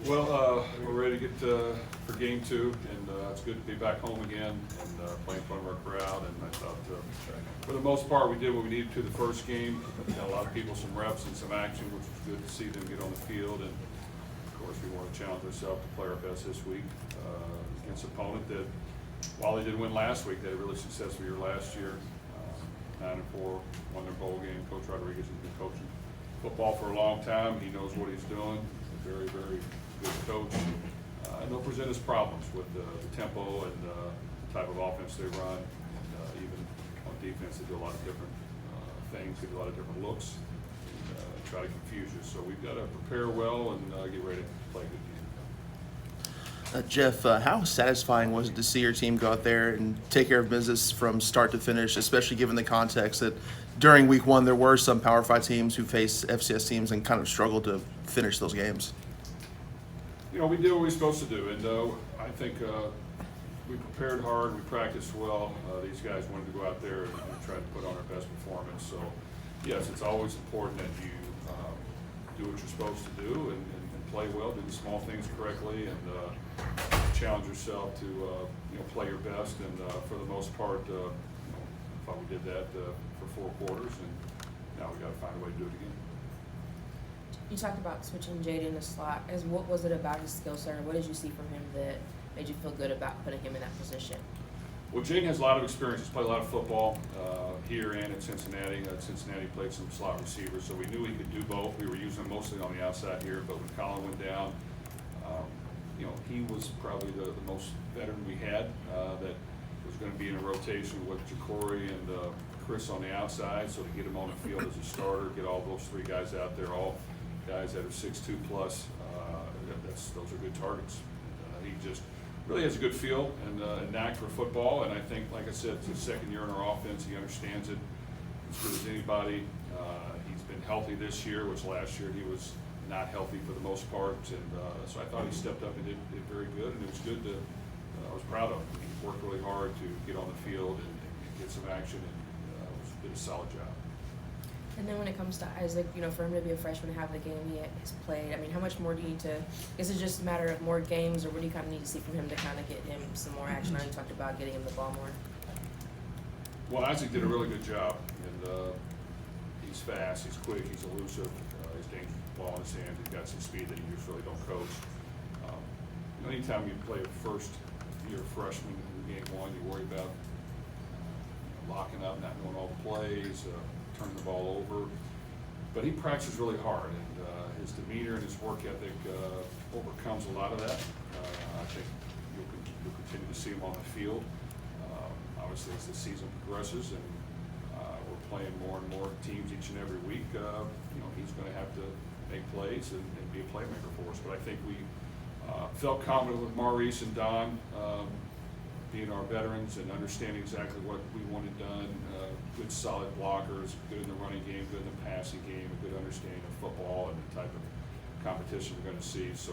We're ready to get for game 2, and it's good to be back home again and playing in front of our crowd. And I thought, for the most part, we did what we needed to the first game. Got a lot of people some reps and some action, which was good to see them get on the field. And of course, we want to challenge ourselves to play our best this week against an opponent that, while they didn't win last week, they had a really successful year last year. 9-4, won their bowl game. Coach Rodriguez has been coaching football for a long time. He knows what he's doing. Very, very good coach. And they'll present us problems with the tempo and the type of offense they run. And even on defense, they do a lot of different things, give you a lot of different looks, and try to confuse you. So we've got to prepare well and get ready to play a good game. Jeff, how satisfying was it to see your team go out there and take care of business from start to finish, especially given the context that during week 1 there were some Power 5 teams who faced FCS teams and kind of struggled to finish those games? You know, we did what we were supposed to do, and I think we prepared hard, we practiced well. These guys wanted to go out there and try to put on our best performance. So, yes, it's always important that you do what you're supposed to do and play well, do the small things correctly, and challenge yourself to play your best. And for the most part, I thought we did that for 4 quarters, and now we got to find a way to do it again. You talked about switching Jaden to slot. What was it about his skill set, or what did you see from him that made you feel good about putting him in that position? Well, Jaden has a lot of experience. He's played a lot of football here and at Cincinnati. Cincinnati played some slot receivers, so we knew he could do both. We were using him mostly on the outside here, but when Colin went down, he was probably the most veteran we had that was going to be in a rotation with Ja'Cory and Chris on the outside. So to get him on the field as a starter, get all those 3 guys out there, all guys that are 6'2 plus, those are good targets. He just really has a good feel and a knack for football, and I think, like I said, it's his 2nd year in our offense. He understands it as good as anybody. He's been healthy this year, which last year he was not healthy for the most part, and so I thought he stepped up and did very good, and it was good to, I was proud of him. He worked really hard to get on the field and get some action, and did a solid job. And then when it comes to Isaac, for him to be a freshman and have the game he has played, I mean, how much more do you need to, is it just a matter of more games, or what do you kind of need to see from him to kind of get him some more action? I know you talked about getting him the ball more. Well, Isaac did a really good job, and he's fast, he's quick, he's elusive, he's dangerous with the ball in his hands, he's got some speed that you just really don't coach. Anytime you play a first-year freshman in game 1, you worry about locking up, not knowing all the plays, turning the ball over, but he practices really hard, and his demeanor and his work ethic overcomes a lot of that. I think you'll continue to see him on the field. Obviously, as the season progresses and we're playing more and more teams each and every week, he's going to have to make plays and be a playmaker for us. But I think we felt confident with Maurice and Don being our veterans and understanding exactly what we wanted done. Good solid blockers, good in the running game, good in the passing game, a good understanding of football and the type of competition we're going to see. So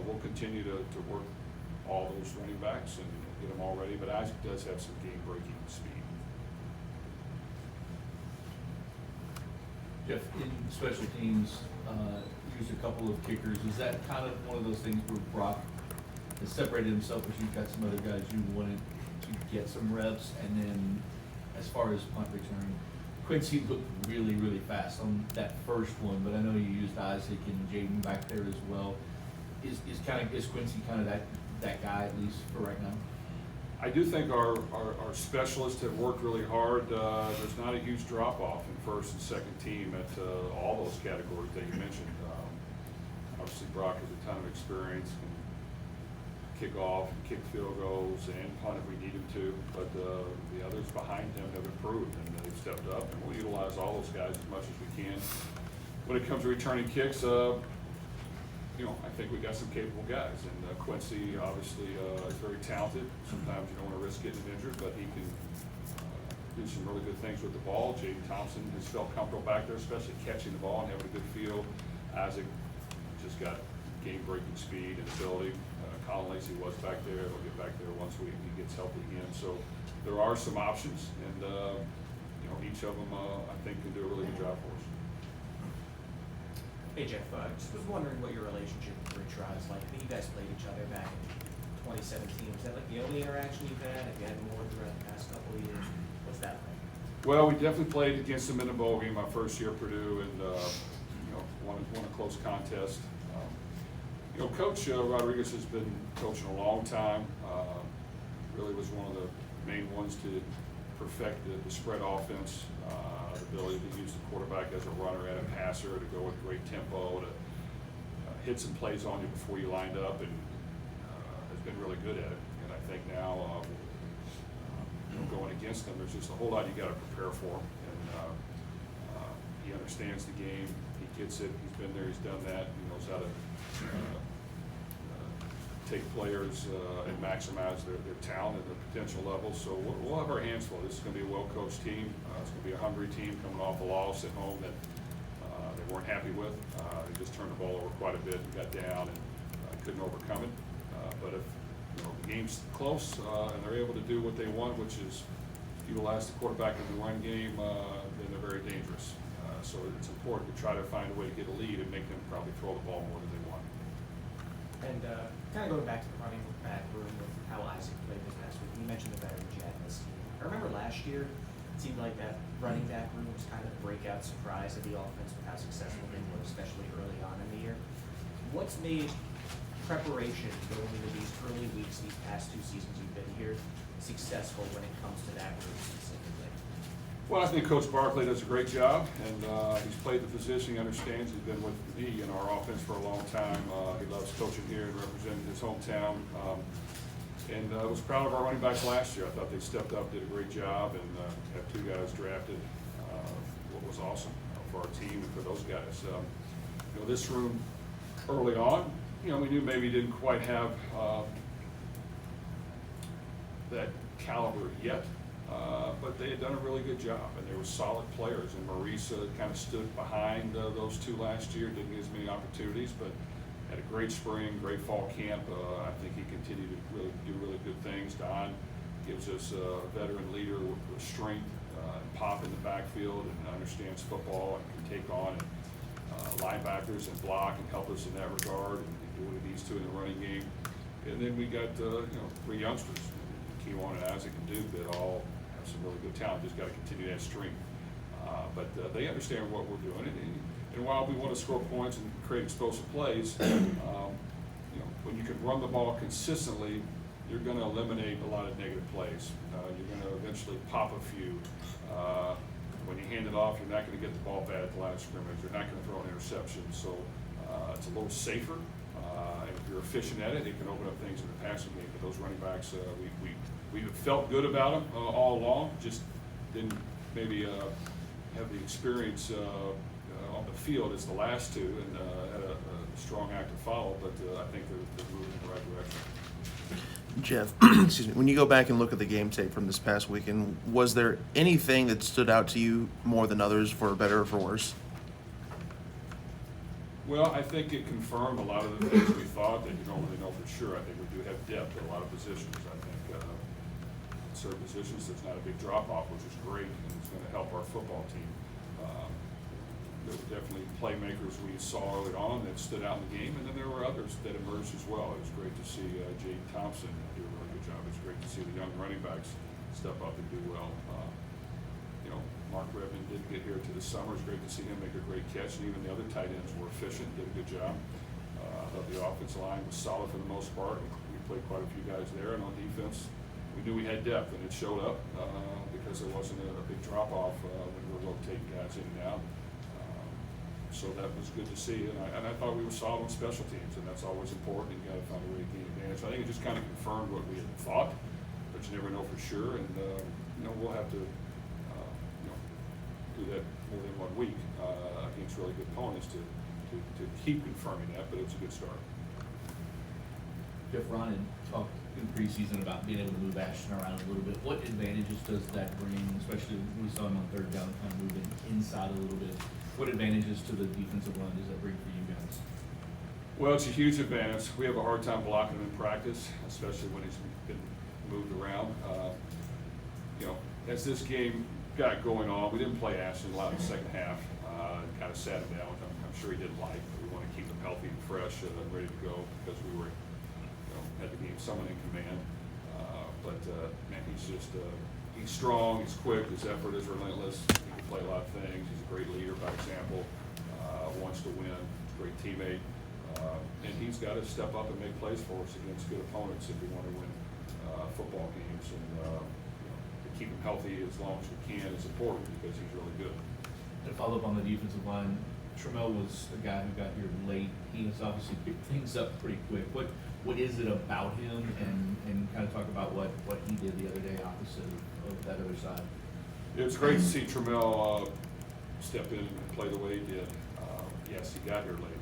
we'll continue to work all those running backs and get them all ready. But Isaac does have some game-breaking speed. Jeff, in special teams, used a couple of kickers. Is that kind of one of those things where Brock has separated himself, but you've got some other guys you wanted to get some reps? And then as far as punt return, Quincy looked really, really fast on that first one, but I know you used Isaac and Jaden back there as well. Is Quincy kind of that guy, at least for right now? I do think our specialists have worked really hard. There's not a huge drop-off in first and second team at all those categories that you mentioned. Obviously, Brock has a ton of experience, can kick off, kick field goals, and punt if we need him to. But the others behind him have improved, and they've stepped up, and we'll utilize all those guys as much as we can. When it comes to returning kicks, I think we got some capable guys, and Quincy obviously is very talented. Sometimes you don't want to risk getting him injured, but he can do some really good things with the ball. Jaden Thompson has felt comfortable back there, especially catching the ball and having a good feel. Isaac just got game-breaking speed and ability. Colin Lacey was back there. He'll get back there once he gets healthy again. So there are some options, and each of them I think can do a really good job for us. Hey Jeff, just was wondering what your relationship with Rich Rod is like. I think you guys played each other back in 2017. Was that like the only interaction you've had? Have you had more throughout the past couple of years? What's that like? Well, we definitely played against them in the bowl game my first year at Purdue, and won a close contest. Coach Rodriguez has been coaching a long time. Really was one of the main ones to perfect the spread offense, the ability to use the quarterback as a runner and a passer, to go with great tempo, to hit some plays on you before you lined up, and has been really good at it. And I think now, going against them, there's just a whole lot you got to prepare for. And he understands the game. He gets it. He's been there. He's done that. He knows how to take players and maximize their talent and their potential levels. So we'll have our hands full. This is going to be a well-coached team. It's going to be a hungry team coming off a loss at home that they weren't happy with. They just turned the ball over quite a bit and got down and couldn't overcome it. But if the game's close and they're able to do what they want, which is utilize the quarterback in the run game, then they're very dangerous. So it's important to try to find a way to get a lead and make them probably throw the ball more than they want. And kind of going back to the running back room with how Isaac played this past week, you mentioned the veteran Jack in this team. I remember last year, it seemed like that running back room was kind of the breakout surprise of the offense with how successful they were, especially early on in the year. What's made preparation going into these early weeks, these past 2 seasons you've been here, successful when it comes to that group specifically? Well, I think Coach Barkley does a great job, and he's played the position. He understands. He's been with me in our offense for a long time. He loves coaching here and representing his hometown. And I was proud of our running backs last year. I thought they stepped up, did a great job, and have 2 guys drafted. What was awesome for our team and for those guys. This room early on, we knew maybe didn't quite have that caliber yet. But they had done a really good job, and they were solid players. And Maurice kind of stood behind those 2 last year, didn't get as many opportunities, but had a great spring, great fall camp. I think he continued to do really good things. Don gives us a veteran leader with strength and pop in the backfield, and understands football and can take on linebackers and block and help us in that regard, and do what he needs to in the running game. And then we got 3 youngsters, Keewan and Isaac and Duke, that all have some really good talent. Just got to continue that streak. But they understand what we're doing. And while we want to score points and create explosive plays, when you can run the ball consistently, you're going to eliminate a lot of negative plays. You're going to eventually pop a few. When you hand it off, you're not going to get the ball bad at the line of scrimmage. You're not going to throw an interception. So it's a little safer. And if you're efficient at it, it can open up things in the passing game. But those running backs, we felt good about them all along, just didn't maybe have the experience on the field as the last 2, and had a strong act to follow. But I think they're moving in the right direction. Jeff, excuse me, when you go back and look at the game tape from this past weekend, was there anything that stood out to you more than others, for better or for worse? Well, I think it confirmed a lot of the things we thought that you don't really know for sure. I think we do have depth at a lot of positions. I think in certain positions there's not a big drop-off, which is great, and it's going to help our football team. There were definitely playmakers we saw early on that stood out in the game, and then there were others that emerged as well. It was great to see Jaden Thompson do a really good job. It's great to see the young running backs step up and do well. Mark Redmond didn't get here to the summer. It's great to see him make a great catch, and even the other tight ends were efficient, did a good job. I thought the offensive line was solid for the most part. We played quite a few guys there, and on defense, we knew we had depth, and it showed up because there wasn't a big drop-off when we were rotating guys in and out. So that was good to see, and I thought we were solid on special teams, and that's always important. You got to find a way to gain advantage. So I think it just kind of confirmed what we had thought, but you never know for sure, and we'll have to do that more than 1 week against really good opponents to keep confirming that, but it's a good start. Jeff Brohm talked in preseason about being able to move Ashton around a little bit. What advantages does that bring, especially when we saw him on 3rd down, kind of moving inside a little bit? What advantages to the defensive run does that bring for you guys? Well, it's a huge advantage. We have a hard time blocking him in practice, especially when he's been moved around. As this game got going on, we didn't play Ashton a lot in the second half. Kind of sat him down with him I'm sure he didn't like. But we want to keep him healthy and fresh and ready to go because we were, had the game someone in command. Man, he's just, he's strong, he's quick, his effort is relentless. He can play a lot of things. He's a great leader by example, wants to win, great teammate. And he's got to step up and make plays for us against good opponents if we want to win football games. And to keep him healthy as long as we can is important because he's really good. To follow up on the defensive line, Trammell was a guy who got here late. He has obviously picked things up pretty quick. What is it about him, and kind of talk about what he did the other day opposite of that other side? It was great to see Trammell step in and play the way he did. Yes, he got here late.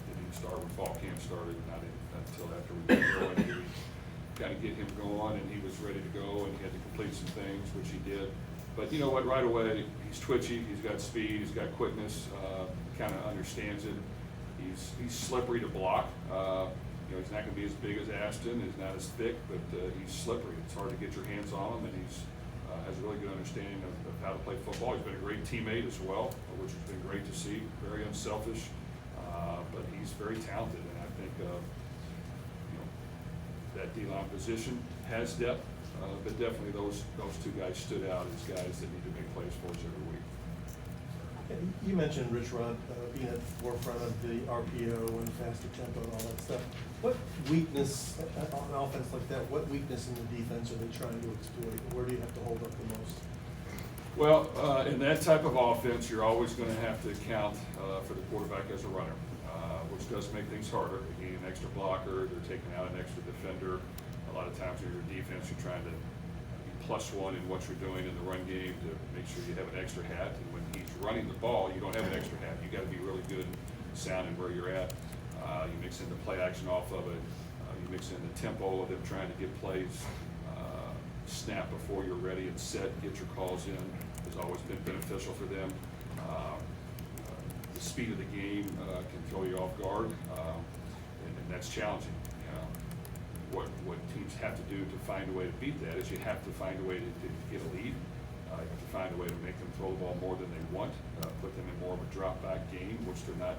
Didn't start when fall camp started, not until after we got going. We got to get him going, and he was ready to go, and he had to complete some things, which he did. But you know what, right away, he's twitchy, he's got speed, he's got quickness, kind of understands it. He's slippery to block. He's not going to be as big as Ashton, he's not as thick, but he's slippery. It's hard to get your hands on him, and he's has a really good understanding of how to play football. He's been a great teammate as well, which has been great to see. Very unselfish, but he's very talented, and I think that D-line position has depth, but definitely those two guys stood out as guys that need to make plays for us every week. You mentioned Rich Rudd being at the forefront of the RPO and faster tempo and all that stuff. What weakness on offense like that, what weakness in the defense are they trying to exploit? Where do you have to hold up the most? Well, in that type of offense, you're always going to have to account for the quarterback as a runner, which does make things harder. You need an extra blocker, they're taking out an extra defender. A lot of times in your defense, you're trying to +1 in what you're doing in the run game to make sure you have an extra hat. And when he's running the ball, you don't have an extra hat. You got to be really good and sound in where you're at. You mix in the play action off of it. You mix in the tempo of them trying to get plays, snap before you're ready and set, get your calls in. Has always been beneficial for them. The speed of the game can throw you off guard, and that's challenging. What teams have to do to find a way to beat that is you have to find a way to get a lead. You have to find a way to make them throw the ball more than they want, put them in more of a drop-back game, which they're not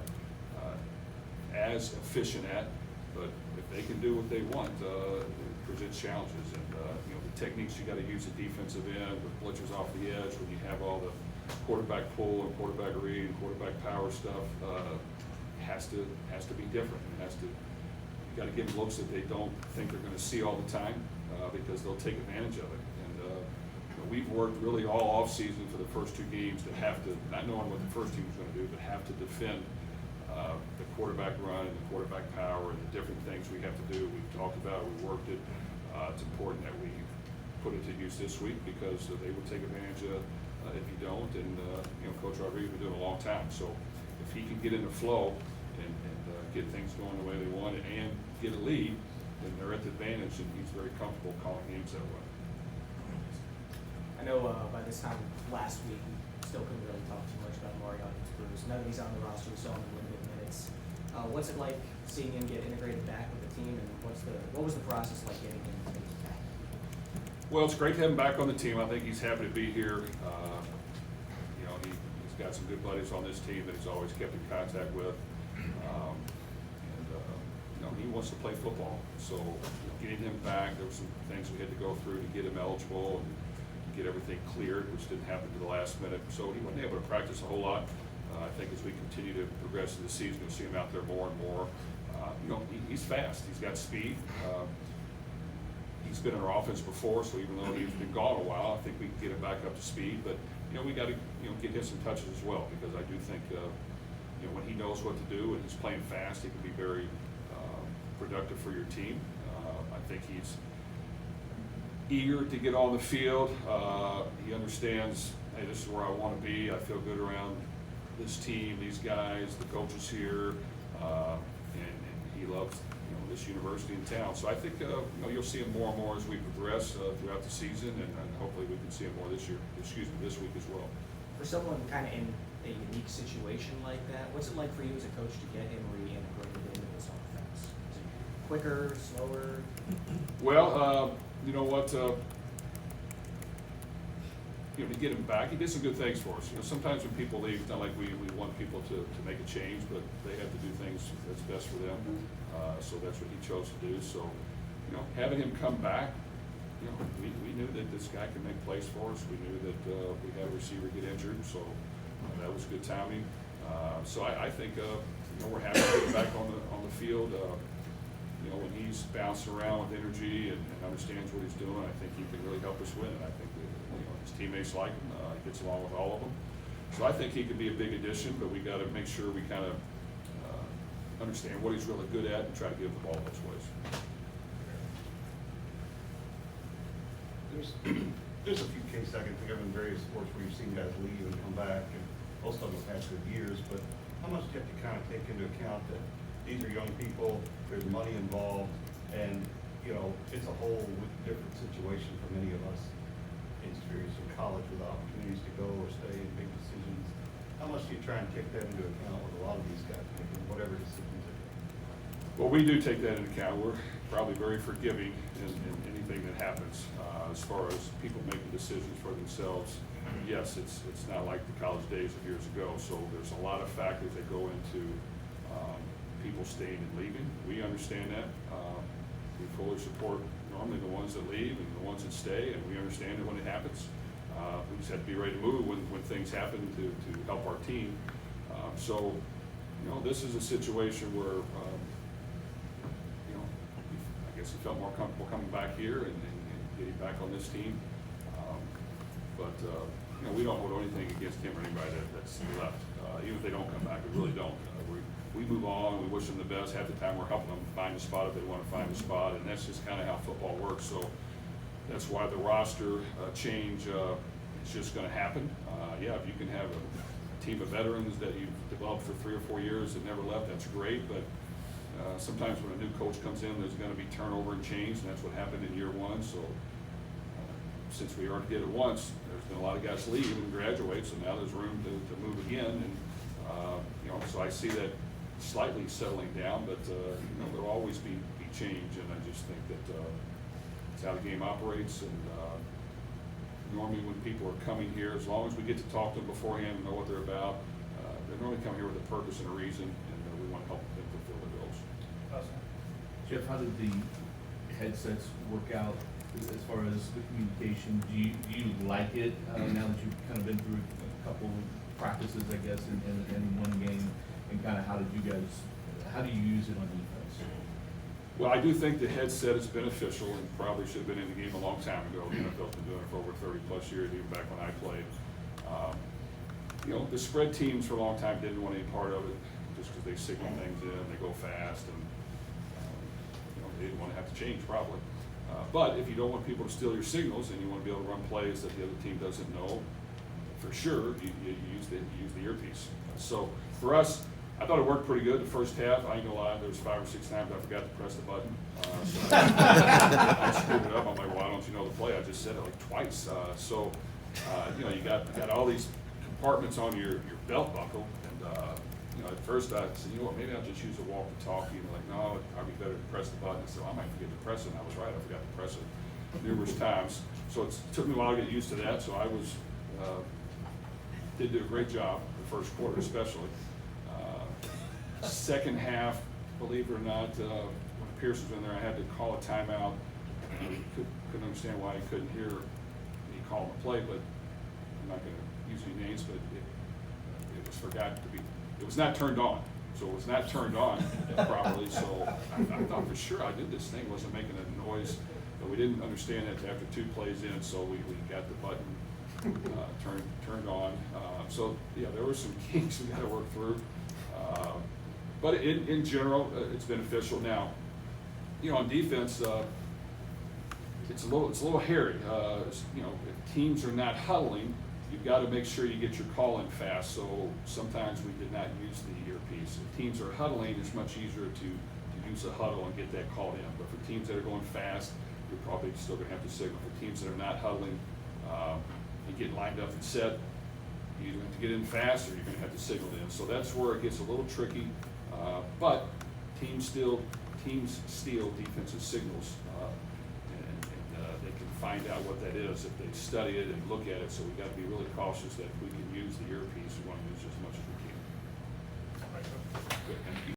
as efficient at. But if they can do what they want, it presents challenges. And the techniques you got to use at defensive end with blitzers off the edge, when you have all the quarterback pull and quarterback read and quarterback power stuff, has to be different. It has to. You got to give them looks that they don't think they're going to see all the time because they'll take advantage of it. And we've worked really all off season for the first 2 games to have to, not knowing what the first team was going to do, but have to defend the quarterback run and the quarterback power and the different things we have to do. We've talked about it, we worked it. It's important that we put it to use this week because they will take advantage of if you don't. And Coach Rodriguez has been doing it a long time. So if he can get in the flow and get things going the way they want it and get a lead, then they're at the advantage, and he's very comfortable calling games that way. I know by this time last week, we still couldn't really talk too much about Mario Bruce. Now that he's on the roster, we saw him in limited minutes. What's it like seeing him get integrated back with the team, and what was the process like getting him back? Well, it's great to have him back on the team. I think he's happy to be here. He's got some good buddies on this team that he's always kept in contact with. He wants to play football. So getting him back, there were some things we had to go through to get him eligible and get everything cleared, which didn't happen to the last minute. So he wasn't able to practice a whole lot. I think as we continue to progress through the season, we'll see him out there more and more. He's fast. He's got speed. He's been in our offense before, so even though he's been gone a while, I think we can get him back up to speed. But we got to get him some touches as well, because I do think when he knows what to do and he's playing fast, he can be very productive for your team. I think he's eager to get on the field. He understands, hey, this is where I want to be. I feel good around this team, these guys, the coaches here, and he loves this university in town. So I think you'll see him more and more as we progress throughout the season, and hopefully we can see him more this week as well. For someone kind of in a unique situation like that, what's it like for you as a coach to get him reintegrated into this offense? Is it quicker, slower? Well, you know what? you know, to get him back, he did some good things for us. You know, sometimes when people leave, it's not like we want people to make a change, but they have to do things that's best for them. So that's what he chose to do. So, you know, having him come back, you know, we knew that this guy could make plays for us. We knew that we had a receiver get injured, so that was good timing. So I think, you know, we're happy to get him back on the field. You know, when he's bouncing around with energy and understands what he's doing, I think he can really help us win. And I think that, you know, his teammates like him. He gets along with all of them. So I think he could be a big addition, but we got to make sure we kind of understand what he's really good at and try to give the ball those ways. There's a few cases I can think of in various sports where you've seen guys leave and come back, and most of them have had good years, but how much do you have to kind of take into account that these are young people, there's money involved, and, you know, it's a whole different situation for many of us experienced in college with opportunities to go or stay and make decisions. How much do you try and take that into account with a lot of these guys making whatever decisions they make? Well, we do take that into account. We're probably very forgiving in anything that happens. As far as people making decisions for themselves, yes, it's not like the college days of years ago. So there's a lot of factors that go into people staying and leaving. We understand that. We fully support normally the ones that leave and the ones that stay, and we understand it when it happens. We just have to be ready to move when things happen to help our team. So, you know, this is a situation where, you know, I guess he felt more comfortable coming back here and getting back on this team. But you know, we don't hold anything against him or anybody that's left. Even if they don't come back, we really don't. We move on, we wish them the best. Half the time we're helping them find a spot if they want to find a spot, and that's just kind of how football works. So that's why the roster change is just going to happen. Yeah, if you can have a team of veterans that you've developed for 3 or 4 years that never left, that's great. But sometimes when a new coach comes in, there's going to be turnover and change, and that's what happened in year one. So since we already did it once, there's been a lot of guys leave and graduate, so now there's room to move again. And you know, so I see that slightly settling down, but you know, there'll always be change, and I just think that it's how the game operates. And normally when people are coming here, as long as we get to talk to them beforehand and know what they're about, they normally come here with a purpose and a reason, and we want to help them fulfill their goals. Jeff, how did the headsets work out as far as the communication? Do you like it now that you've kind of been through a couple practices, I guess, in one game? And kind of how do you use it on defense? Well, I do think the headset is beneficial and probably should have been in the game a long time ago. The NFL's been doing it for over 30 plus years, even back when I played. You know, the spread teams for a long time didn't want any part of it just because they signal things in, they go fast, and you know, they didn't want to have to change probably. But if you don't want people to steal your signals and you want to be able to run plays that the other team doesn't know, for sure, you use the earpiece. So for us, I thought it worked pretty good the first half. I ain't gonna lie, there was 5 or 6 times I forgot to press the button. So I screwed it up. I'm like, why don't you know the play? I just said it like twice. You know, you got all these compartments on your belt buckle, and you know, at first I said, you know what, maybe I'll just use a walkie-talkie. And like, no, I'd be better to press the button. So I might forget to press it. And I was right, I forgot to press it numerous times. So it took me a while to get used to that. So I was did do a great job the first quarter, especially. Second half, believe it or not, when Pierce was in there, I had to call a timeout. Couldn't understand why he couldn't hear me call the play, but I'm not going to use any names, but it was forgotten to be. It was not turned on, so it was not turned on properly. So I thought for sure I did this thing, wasn't making a noise, but we didn't understand it after 2 plays in. So we got the button turned on. So yeah, there were some kinks we got to work through. But in general, it's beneficial. Now, you know, on defense, it's a little hairy. You know, if teams are not huddling, you've got to make sure you get your call in fast. So sometimes we did not use the earpiece. If teams are huddling, it's much easier to use a huddle and get that call in. But for teams that are going fast, you're probably still going to have to signal. For teams that are not huddling, you get lined up and set. You either have to get in fast or you're going to have to signal in. So that's where it gets a little tricky. But teams steal defensive signals, and they can find out what that is if they study it and look at it, so we gotta be really cautious that if we can use the earpiece, we wanna use it as much as we can. Good. And